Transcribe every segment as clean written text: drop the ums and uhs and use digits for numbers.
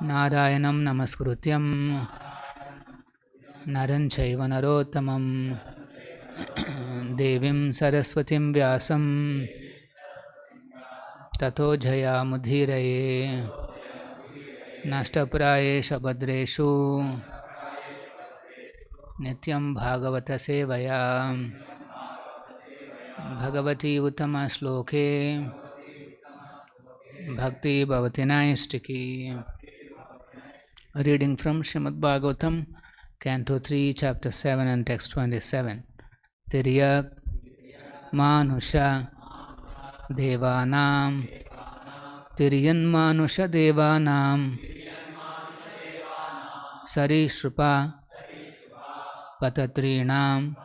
Narayanam namaskrutyam naram chaiva narottamam devim saraswatim vyasam tato jayamudhiraye nashtaprayesha bhadreshu nityam bhagavata sevaya bhagavati uttama shloke bhakti bhavati naistiki. Reading from Srimad Bhagavatam, Canto 3, Chapter 7 and Text 27. Tiryak Manusha Devanam Tiryan Manusha Devanam Sarishrupa Patatrinam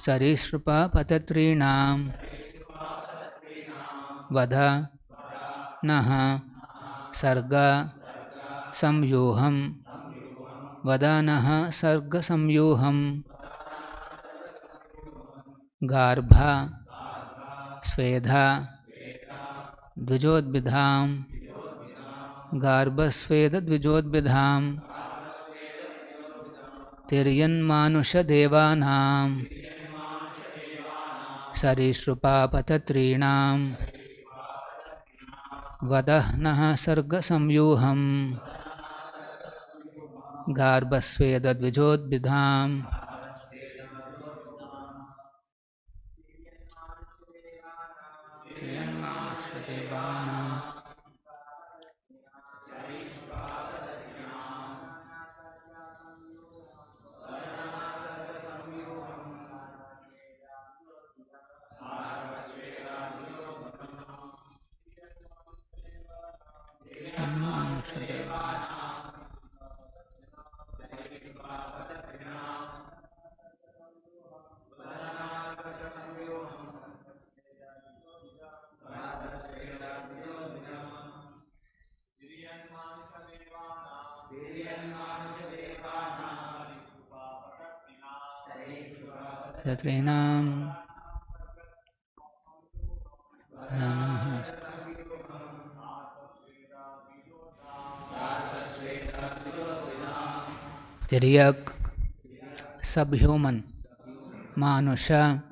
Sarishrupa Patatrinam Vadha Naha Sarga Samyoham Vadanaha Sarga Samyoham Garbha Swedha Dvijodbidham Garbha Swedha Dvijodbidham Tiryan Manusha Devanam Sarishrupa Patatrinam Vadahnaha Sarga Samyoham Garbhasveda Dvijodbidham. Patrinam Tiryak subhuman Manusha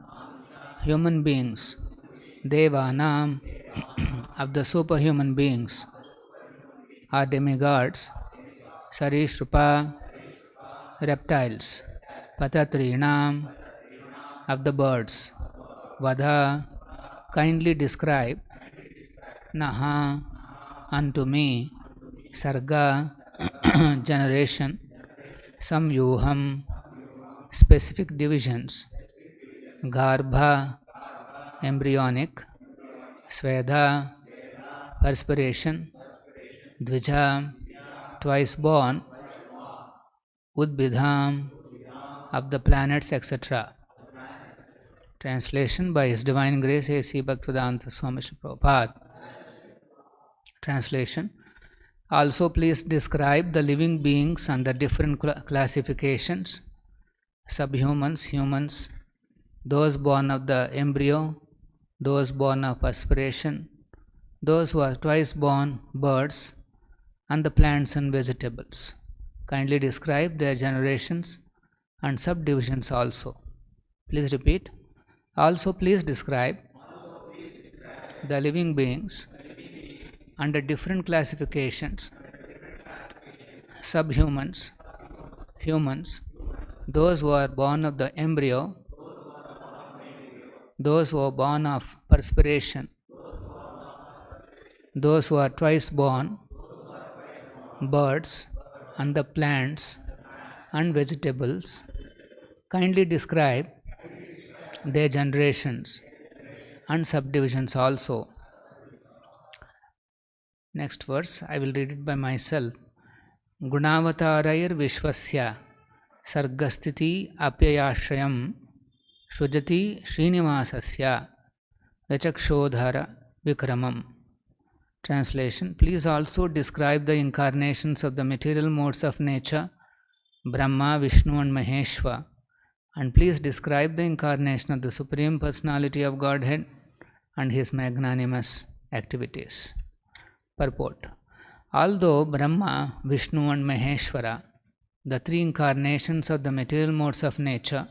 human beings Devanam of the superhuman beings are demigods Sarishrupa reptiles Patatrinam of the birds Vadha kindly describe Naha unto me Sarga generation Samyoham specific divisions Garbha embryonic Swedha perspiration Dvija twice born Udbidham of the planets etc. Translation by His Divine Grace A.C. Bhaktivedanta Swami Prabhupada. Translation. Also please describe the living beings under different classifications, subhumans, humans, those born of the embryo, those born of perspiration, those who are twice born, birds, and the plants and vegetables. Kindly describe their generations and subdivisions also. Please repeat. Also please describe the living beings under different classifications, subhumans, humans, those who are born of the embryo, those who are born of perspiration, those who are twice born, birds, and the plants and vegetables. Kindly describe their generations and subdivisions also. Next verse, I will read it by myself. Gunavatarayar Vishwasya Sargastiti Apyayashrayam Shrujati Srinivasasya Vachakshodhara Vikramam. Translation. Please also describe the incarnations of the material modes of nature, Brahma, Vishnu and Maheshwara. And please describe the incarnation of the Supreme Personality of Godhead and His magnanimous activities. Purport. Although Brahma, Vishnu and Maheshwara, the three incarnations of the material modes of nature,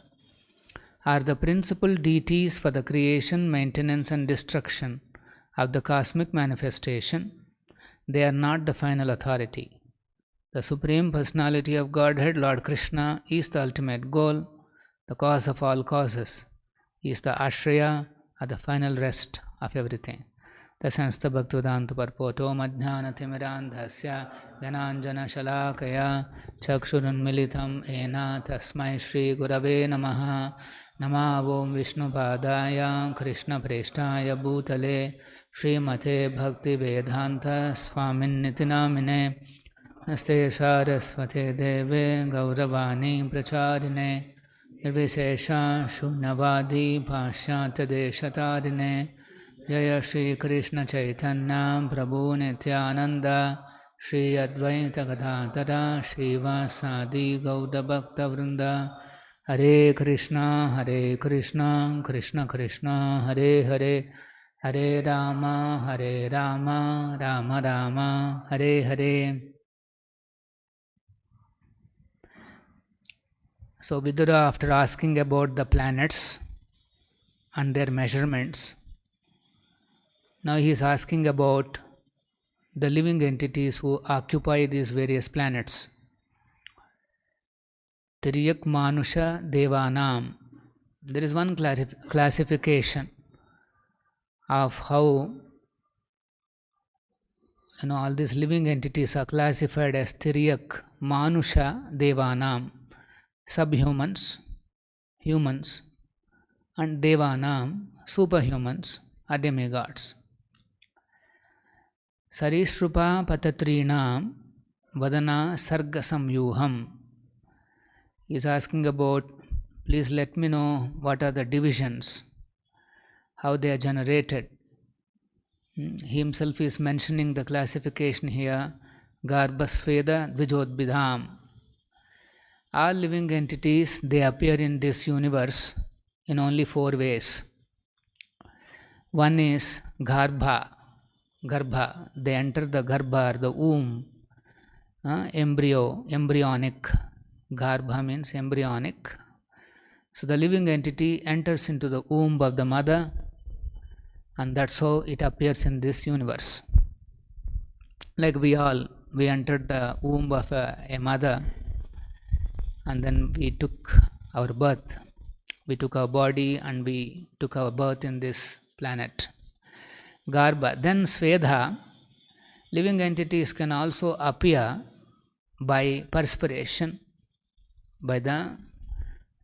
are the principal deities for the creation, maintenance and destruction of the cosmic manifestation, they are not the final authority. The Supreme Personality of Godhead, Lord Krishna, is the ultimate goal, the cause of all causes. He is the Ashraya, or the final rest of everything. Tasanstha Bhaktivedanta Parpoto Madhyana Timirandhasya Gananjana Shalakaya Chakshurunmilitam Ena Tasmai Shri Gurave Namaha Namavom Vishnu Padaya Krishna Preshtaya Bhutale Srimate Bhakti Vedanta Swamin Nitinamine Naste Saraswate Deve Gauravani Pracharine Nirvishesha Shunyavadi Pashyata Deshatarine Jaya Shri Krishna Chaitanya Prabhu Nityananda Shri Advaita Gadadhara Srivasadi Gauda Bhakta Vrinda Hare Krishna Krishna Krishna Hare Hare Hare Rama Rama Rama Hare Hare. So Vidura, after asking about the planets and their measurements, now he is asking about the living entities who occupy these various planets. Tiriyak Manusha Devanam. There is one classification of how all these living entities are classified as Tiriyak Manusha Devanam, subhumans, humans, and Devanam, superhumans or demigods. Sarishrupa Patatrinam Vadana Sarga Samyuham. He is asking about, please let me know what are the divisions, how they are generated. He himself is mentioning the classification here, Garbhasveda Dvijodbidham. All living entities, they appear in this universe in only 4 ways. One is Garbha. Garbha, they enter the Garbha or the womb, embryonic. Garbha means embryonic. So the living entity enters into the womb of the mother, and that's how it appears in this universe. Like we entered the womb of a mother, and then we took our birth. We took our body and we took our birth in this planet. Garbha. Then Swedha, living entities can also appear by perspiration, by the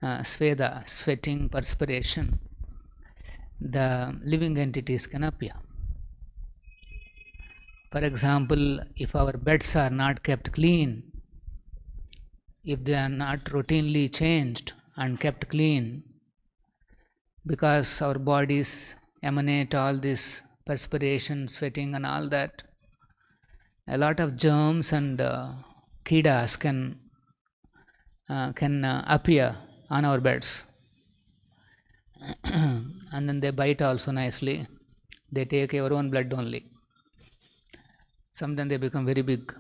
Swedha, sweating, perspiration. The living entities can appear. For example, if our beds are not kept clean, if they are not routinely changed and kept clean, because our bodies emanate all this perspiration, sweating and all that, a lot of germs and kidas can appear on our beds. And then they bite also nicely. They take our own blood only. Sometimes they become very big.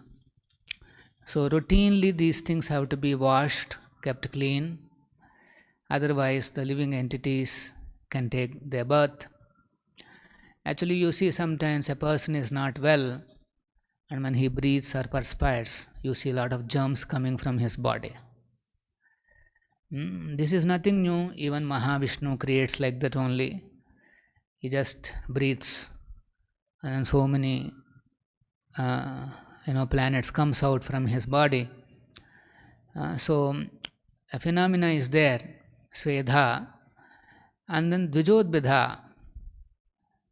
So routinely these things have to be washed, kept clean. Otherwise the living entities can take their birth. Actually, you see sometimes a person is not well, and when he breathes or perspires, you see a lot of germs coming from his body. This is nothing new. Even Mahavishnu creates like that only. He just breathes, and then so many planets comes out from his body. So a phenomena is there, Swedha, and then Dvijodbidha.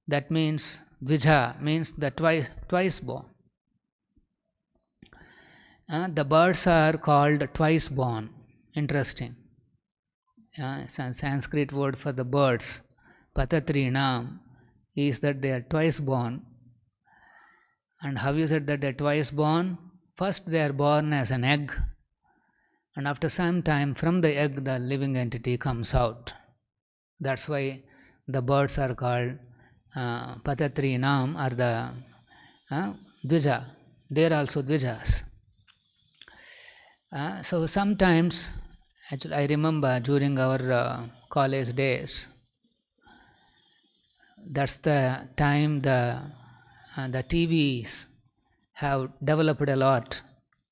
That means Dvija means the twice born. The birds are called twice born. Interesting. It's a Sanskrit word for the birds. Patatrinam is that they are twice born. And how is it that they are twice born? First they are born as an egg, and after some time from the egg the living entity comes out. That's why the birds are called Patatrinam or the Dvija. they are also Dvijas. So sometimes, actually I remember during our college days, that's the time the TVs have developed a lot,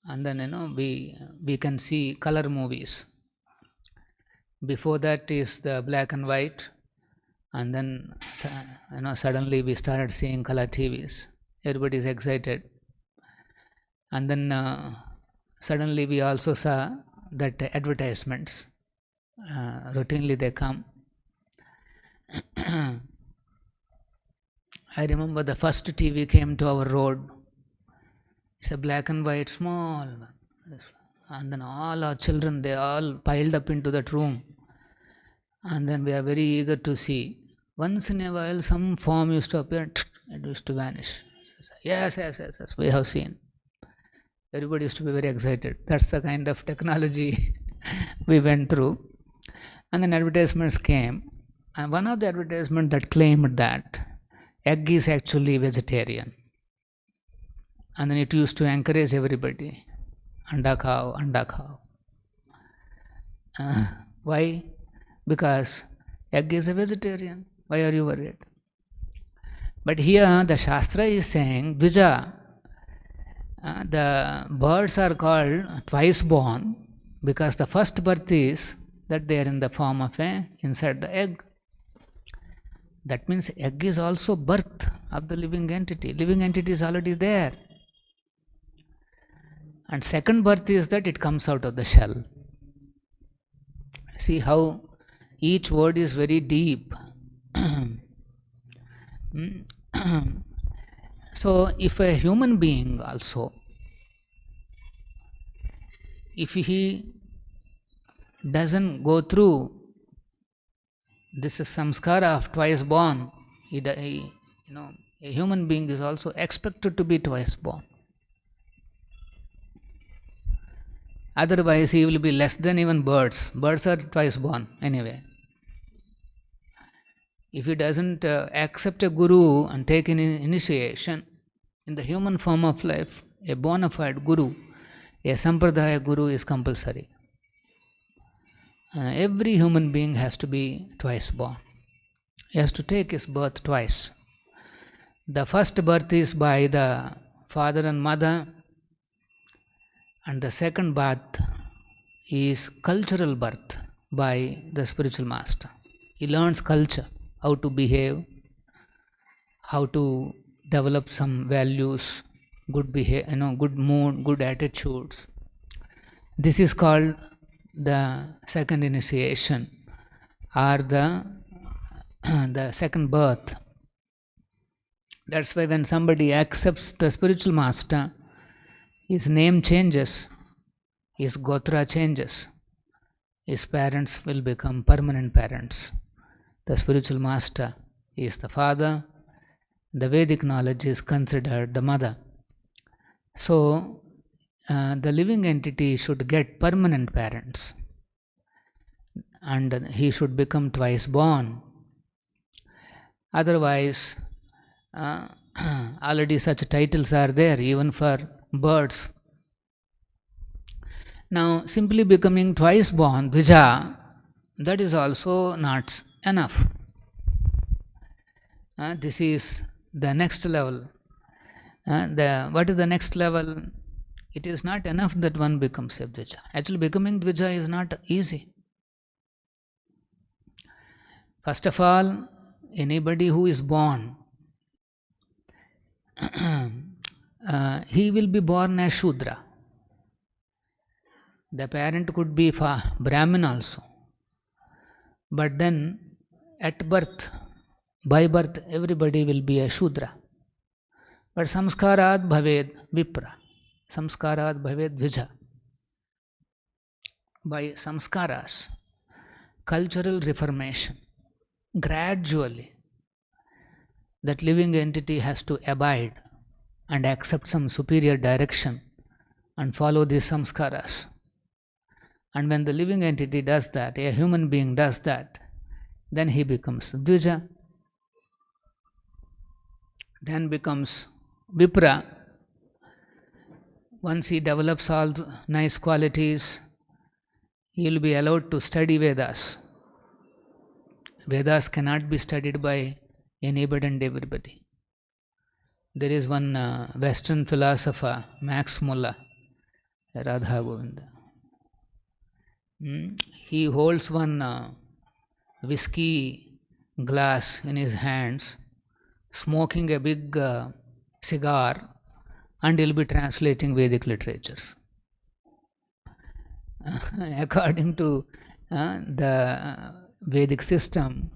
and then we can see color movies. Before that is the black and white, and then suddenly we started seeing color TVs. Everybody is excited, and then suddenly we also saw that advertisements routinely they come. I remember the first TV came to our road. It's a black and white, small, and then all our children, they all piled up into that room, and then we are very eager to see. Once in a while some form used to appear, it used to vanish. Yes, we have seen. Everybody used to be very excited. That's the kind of technology we went through. And then advertisements came, and one of the advertisements that claimed that egg is actually vegetarian, and then it used to encourage everybody, anda khao, anda khao. Why? Because egg is a vegetarian. Why are you worried? But here the Shastra is saying, Dvija, the birds are called twice born because the first birth is that they are in the form of inside the egg. That means egg is also birth of the living entity. Living entity is already there. And second birth is that it comes out of the shell. See how each word is very deep. So if a human being also, if he doesn't go through this samskara of twice born, a human being is also expected to be twice born. Otherwise he will be less than even birds. Birds are twice born anyway. If he doesn't accept a guru and take an initiation in the human form of life, a bona fide guru, a sampradaya guru is compulsory. Every human being has to be twice born. He has to take his birth twice. The first birth is by the father and mother, and the second birth is cultural birth by the spiritual master. He learns culture, how to behave, how to develop some values, good behavior, good mood, good attitudes. This is called the second initiation, or the second birth. That's why when somebody accepts the spiritual master, his name changes, his gotra changes, his parents will become permanent parents. The spiritual master is the father, the Vedic knowledge is considered the mother. So the living entity should get permanent parents, and he should become twice born. Otherwise, already such titles are there even for birds. Now, simply becoming twice born, Dvija, that is also not enough. This is the next level. What is the next level? It is not enough that one becomes a Dvija. Actually, becoming Dvija is not easy. First of all, anybody who is born, he will be born as Shudra. The parent could be Brahmin also. But then, at birth, by birth, everybody will be a Shudra. But samskarat bhaved vipra. Samskarat bhaved Dvija. By samskaras, cultural reformation, gradually, that living entity has to abide and accept some superior direction and follow these samskaras. And when the living entity does that, a human being does that, then he becomes Dvija, then becomes Vipra, Once he develops all the nice qualities, he will be allowed to study Vedas. Vedas cannot be studied by anybody and everybody. There is one Western philosopher, Max Muller, Radha Govinda. He holds one whiskey glass in his hands, smoking a big cigar, and he'll be translating Vedic literatures. According to the Vedic system,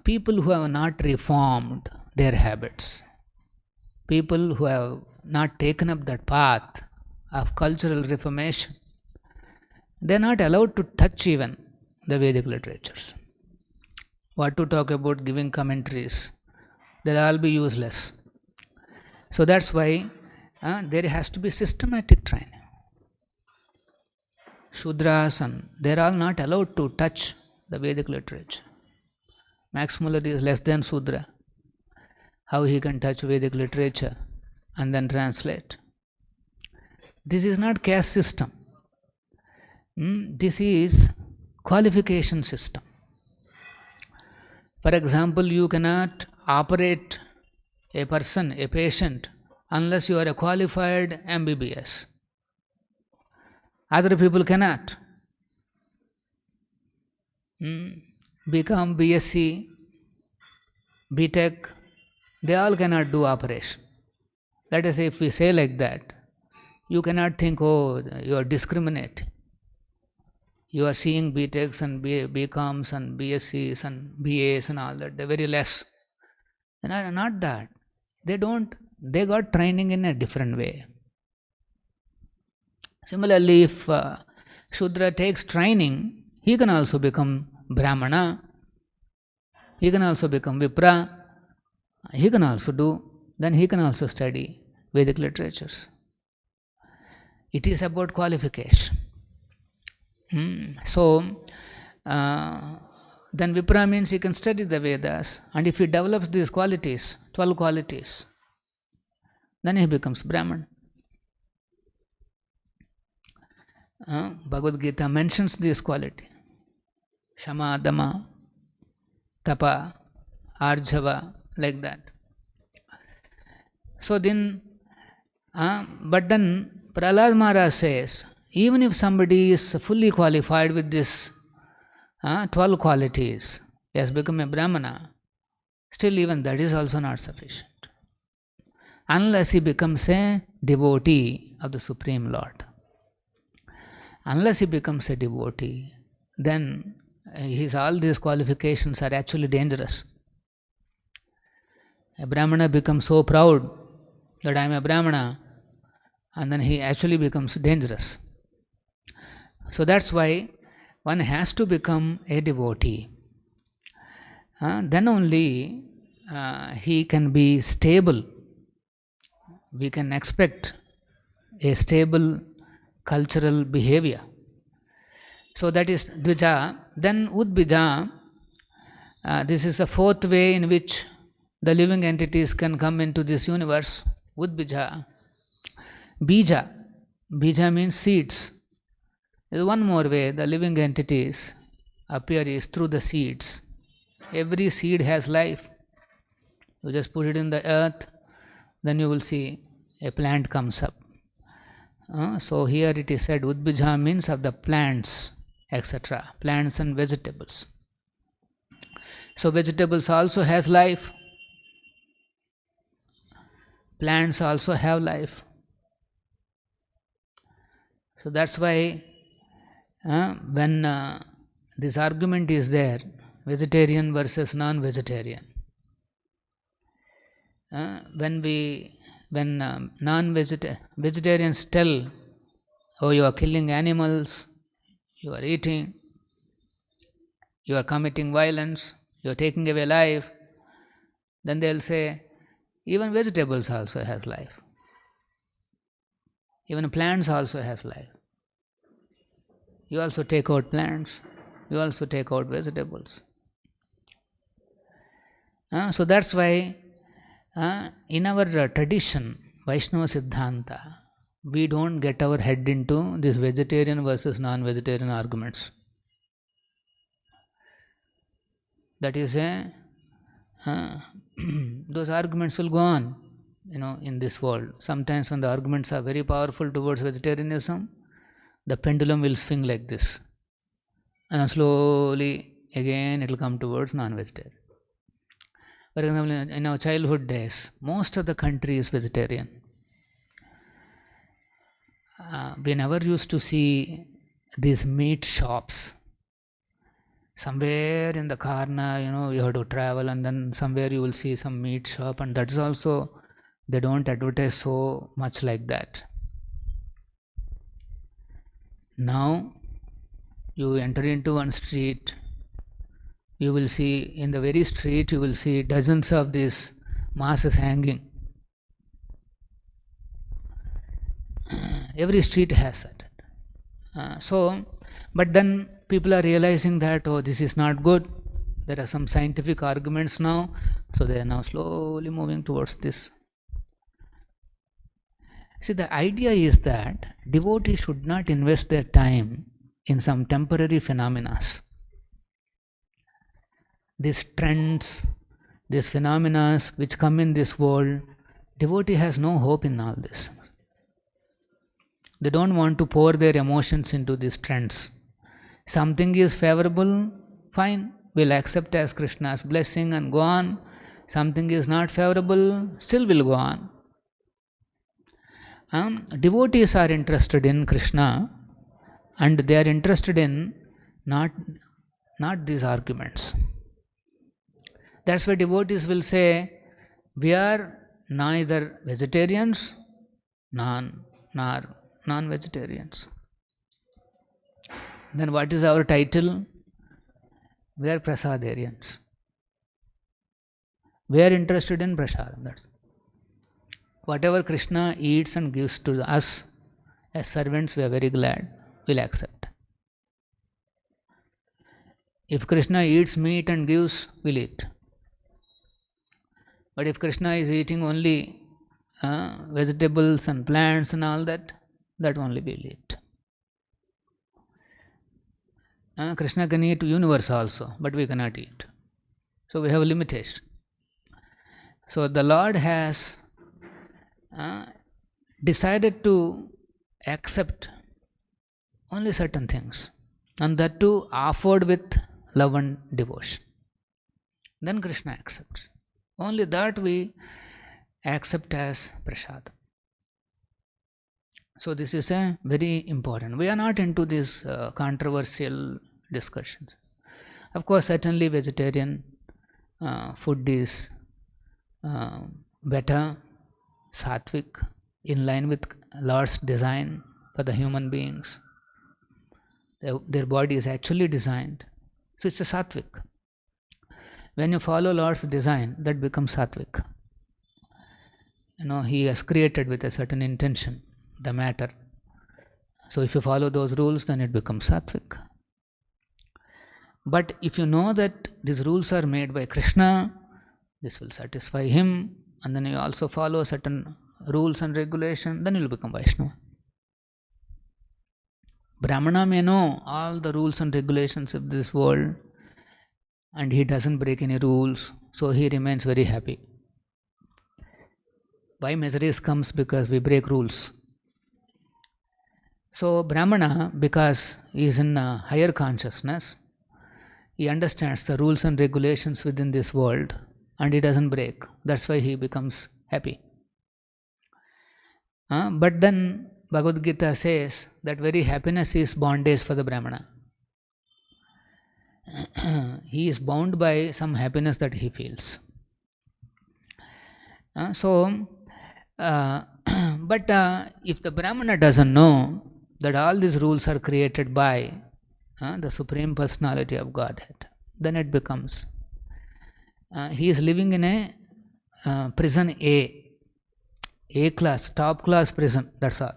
people who have not reformed their habits, people who have not taken up that path of cultural reformation, they are not allowed to touch even the Vedic literatures. What to talk about giving commentaries? They'll all be useless. So that's why there has to be systematic training. Shudras, and they're all not allowed to touch the Vedic literature. Max Muller is less than Shudra. How he can touch Vedic literature and then translate? This is not caste system. This is qualification system. For example, you cannot operate a person, a patient, unless you are a qualified MBBS. Other people cannot become BSc, BTech, they all cannot do operation. Let us say if we say like that, you cannot think, oh, you are discriminating. You are seeing BTechs and BComs and BScs and BAs and all that, they're very less. Not that. They got training in a different way. Similarly, if Shudra takes training, he can also become Brahmana, he can also become Vipra, he can also then he can also study Vedic literatures. It is about qualification. So, then Vipra means he can study the Vedas, and if he develops these qualities, 12 qualities, then he becomes Brahman. Bhagavad Gita mentions this quality: Shama, Dama, Tapa, Arjava, like that. So then, but then Prahlad Maharaj says, even if somebody is fully qualified with this 12 qualities, he has become a Brahmana, still even that is also not sufficient. Unless he becomes a devotee of the Supreme Lord. Unless he becomes a devotee, then all these qualifications are actually dangerous. A Brahmana becomes so proud that I am a Brahmana, and then he actually becomes dangerous. So that's why one has to become a devotee. Then only he can be stable. We can expect a stable cultural behavior. So that is Dvija. Then Udbija, this is the fourth way in which the living entities can come into this universe. Udbija. Bija. Bija means seeds. There is one more way the living entities appear is through the seeds. Every seed has life. You just put it in the earth, then you will see a plant comes up. So here it is said Udbija means of the plants, etc. Plants and vegetables. So vegetables also has life. Plants also have life. So that's why when this argument is there, vegetarian versus non-vegetarian, when non-vegetarians tell, oh, you are killing animals, you are eating, you are committing violence, you are taking away life, then they will say, even vegetables also has life. Even plants also has life. You also take out plants, you also take out vegetables. So that's why in our tradition, Vaishnava Siddhanta, we don't get our head into this vegetarian versus non-vegetarian arguments. That is those arguments will go on, in this world. Sometimes when the arguments are very powerful towards vegetarianism, the pendulum will swing like this, and then slowly again it will come towards non-vegetarian. For example, in our childhood days, most of the country is vegetarian. We never used to see these meat shops. Somewhere in the corner, you have to travel, and then somewhere you will see some meat shop, and that's also, they don't advertise so much like that. Now, you enter into one street, you will see, in the very street, you will see dozens of these masses hanging. Every street has that. But then people are realizing that, this is not good. There are some scientific arguments now, so they are now slowly moving towards this. See, the idea is that devotees should not invest their time in some temporary phenomena. These trends, these phenomena which come in this world, devotee has no hope in all this. They don't want to pour their emotions into these trends. Something is favorable, fine, we'll accept as Krishna's blessing and go on. Something is not favorable, still will go on. Devotees are interested in Krishna, and they are interested in not these arguments. That's why devotees will say, we are neither vegetarians nor non-vegetarians. Then what is our title? We are prasadarians. We are interested in prasadam. That's whatever Krishna eats and gives to us as servants, we are very glad, we'll accept. If Krishna eats meat and gives, we'll eat. But if Krishna is eating only vegetables and plants and all that only we'll eat. Krishna can eat universe also, but we cannot eat. So we have a limitation. So the Lord has decided to accept only certain things, and that too offered with love and devotion. Then Krishna accepts. Only that we accept as prasad. So this is a very important. We are not into these controversial discussions. Of course, certainly vegetarian food is better, sattvic, in line with Lord's design for the human beings. Their body is actually designed. So it's a sattvic. When you follow Lord's design, that becomes sattvic. He has created with a certain intention the matter. So if you follow those rules, then it becomes sattvic. But if you know that these rules are made by Krishna, this will satisfy him, and then you also follow certain rules and regulations, then you will become Vaishnava. Brahmana may know all the rules and regulations of this world, and he doesn't break any rules, so he remains very happy. Why miseries comes? Because we break rules. So Brahmana, because he is in a higher consciousness, he understands the rules and regulations within this world, and he doesn't break. That's why he becomes happy. But then Bhagavad Gita says that very happiness is bondage for the Brahmana. He is bound by some happiness that he feels. But if the Brahmana doesn't know that all these rules are created by the Supreme Personality of Godhead, then it becomes, he is living in a prison A class, top class prison, that's all.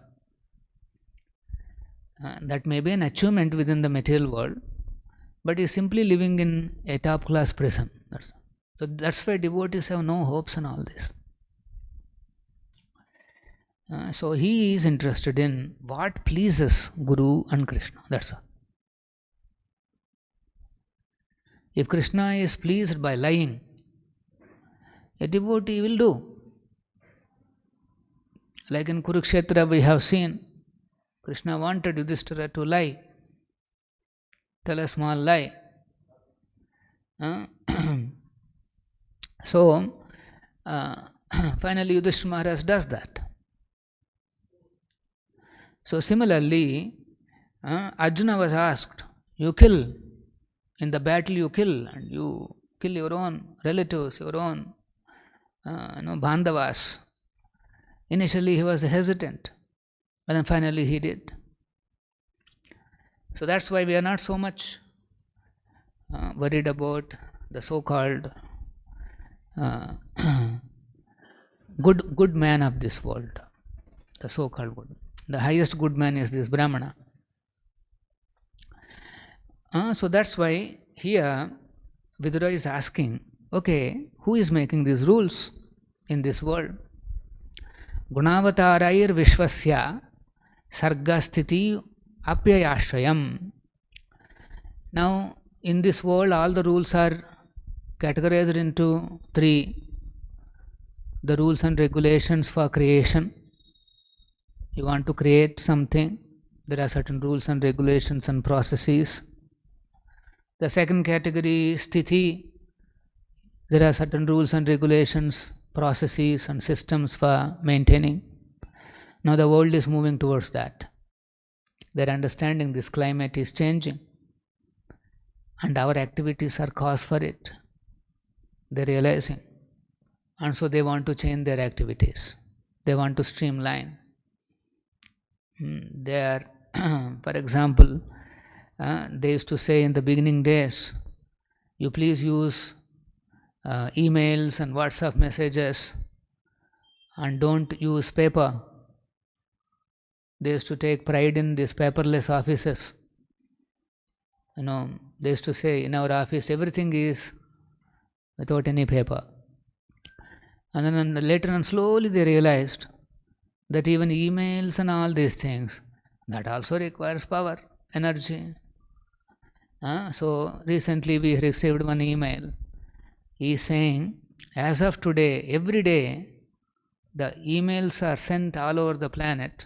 That may be an achievement within the material world, but he is simply living in a top class prison. So that's why devotees have no hopes and all this. So he is interested in what pleases Guru and Krishna. That's all. If Krishna is pleased by lying, a devotee will do. Like in Kurukshetra we have seen, Krishna wanted Yudhishthira to lie, tell a small lie. So, finally Yudhishthira Maharaj does that. So similarly, Arjuna was asked, you kill, in the battle you kill, and you kill your own relatives, your own Bandhavas. Initially he was hesitant, but then finally he did. So that's why we are not so much worried about the so-called good man of this world, the so-called good. The highest good man is this Brahmana. So that's why here Vidura is asking, okay, who is making these rules in this world? Gunavatarair Vishwasya Sargasthiti Apyayashrayam. Now, in this world, all the rules are categorized into three. The rules and regulations for creation. You want to create something, there are certain rules and regulations and processes. The second category is Sthiti. There are certain rules and regulations, processes and systems for maintaining. Now the world is moving towards that. They're understanding this climate is changing and our activities are cause for it. They're realizing. And so they want to change their activities. They want to streamline. They are, for example, they used to say in the beginning days, you please use emails and WhatsApp messages and don't use paper. They used to take pride in these paperless offices. They used to say in our office everything is without any paper. And then later on slowly they realized that even emails and all these things, that also requires power, energy. So recently we received one email. He is saying, as of today, every day, the emails are sent all over the planet.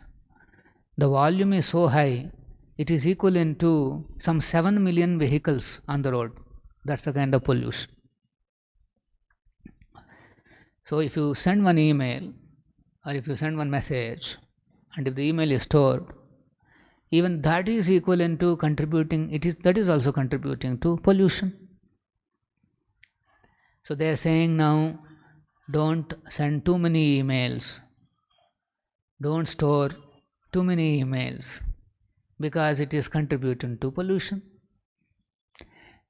The volume is so high, it is equivalent to some 7 million vehicles on the road. That's the kind of pollution. So if you send one email, or if you send one message, and if the email is stored, even that is equivalent to contributing, that is also contributing to pollution. So they are saying now, don't send too many emails, don't store too many emails, because it is contributing to pollution.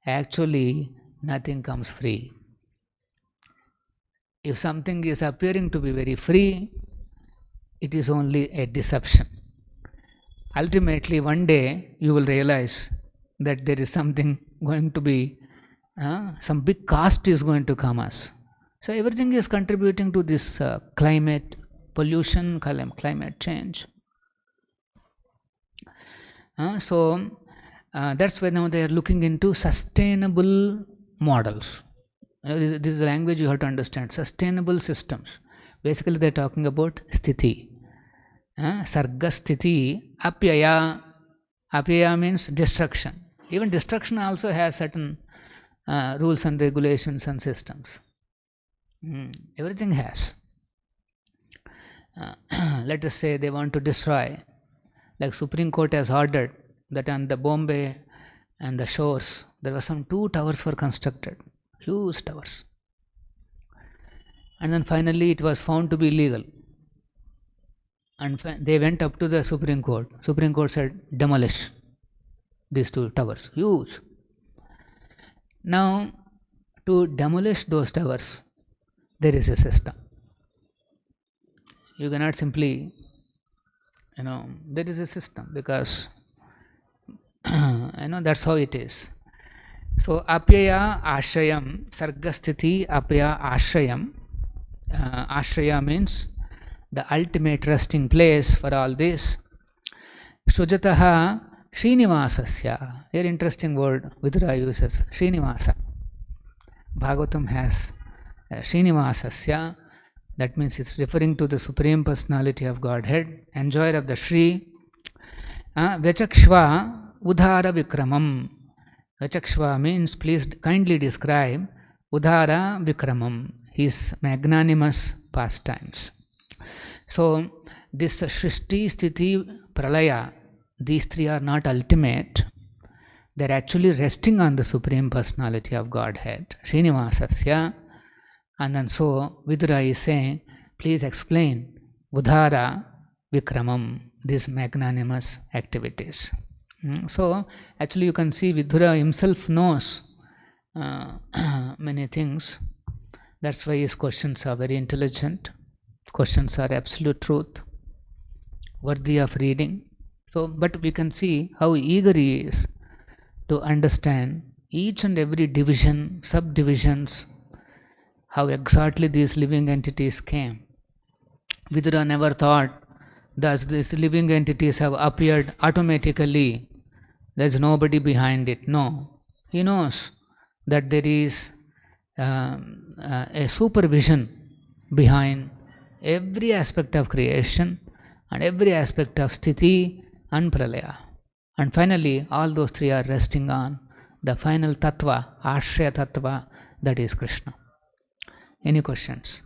Actually, nothing comes free. If something is appearing to be very free, it is only a deception. Ultimately, one day you will realize that there is something going to be, some big cost is going to come us. So everything is contributing to this climate pollution, climate change. So that's why now they are looking into sustainable models. This is the language you have to understand. Sustainable systems. Basically they are talking about sthiti. Sarga sthiti apyaya. Apyaya means destruction. Even destruction also has certain rules and regulations and systems. Everything has. Let us say they want to destroy. Like Supreme Court has ordered that on the Bombay and the shores, there were some 2 towers were constructed. Huge towers. And then finally it was found to be illegal. And they went up to the Supreme Court. Supreme Court said, demolish these 2 towers. Huge. Now, to demolish those towers, there is a system. You cannot simply, there is a system, because, that's how it is. So, apyaya ashrayam, sargasthiti apyaya ashrayam. Ashraya means the ultimate resting place for all this. Sujataha Srinivasasya. Very interesting word Vidura uses, Srinivasa. Bhagavatam has Srinivasasya. That means it's referring to the Supreme Personality of Godhead, enjoyer of the Shri. Vyachakshva Udhara Vikramam. Vyachakshva means please kindly describe Udhara Vikramam, his magnanimous pastimes. So this Shrishti, Sthiti, Pralaya, these three are not ultimate. They are actually resting on the Supreme Personality of Godhead, Srinivasasya. And then so Vidura is saying, please explain Udhara Vikramam, these magnanimous activities. So actually you can see Vidura himself knows many things. That's why his questions are very intelligent. Questions are absolute truth, worthy of reading. So, but we can see how eager he is to understand each and every division, subdivisions, how exactly these living entities came. Vidura never thought that these living entities have appeared automatically. There is nobody behind it. No. He knows that there is a supervision behind every aspect of creation and every aspect of sthiti and pralaya. And finally, all those three are resting on the final tattva, ashraya tattva, that is Krishna. Any questions?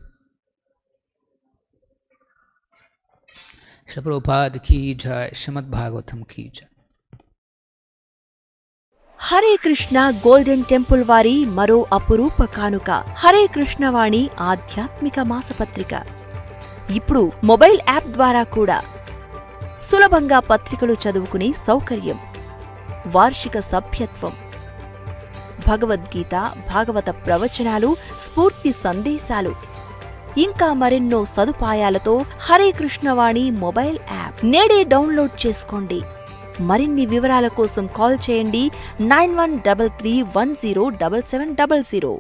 Srila Prabhupada ki jai, Srimad Bhagavatam ki jai. Hare Krishna golden temple వారి మరో అపురూప కానుక హరే కృష్ణవాణి ఆధ్యాత్మిక మాసపత్రిక. ఇప్పుడు mobile app ద్వారా కూడా సులభంగా పత్రికలు చదువుకునే సౌకర్యం, వార్షిక సభ్యత్వం, భగవద్గీత, భాగవత ప్రవచనాలు, స్ఫూర్తి సందేశాలు, ఇంకా మరెన్నో సదుపాయాలతో హరే కృష్ణవాణి మొబైల్ యాప్ నేడే డౌన్లోడ్ చేసుకోండి. మరిన్ని వివరాల కోసం కాల్ చేయండి 9133107700.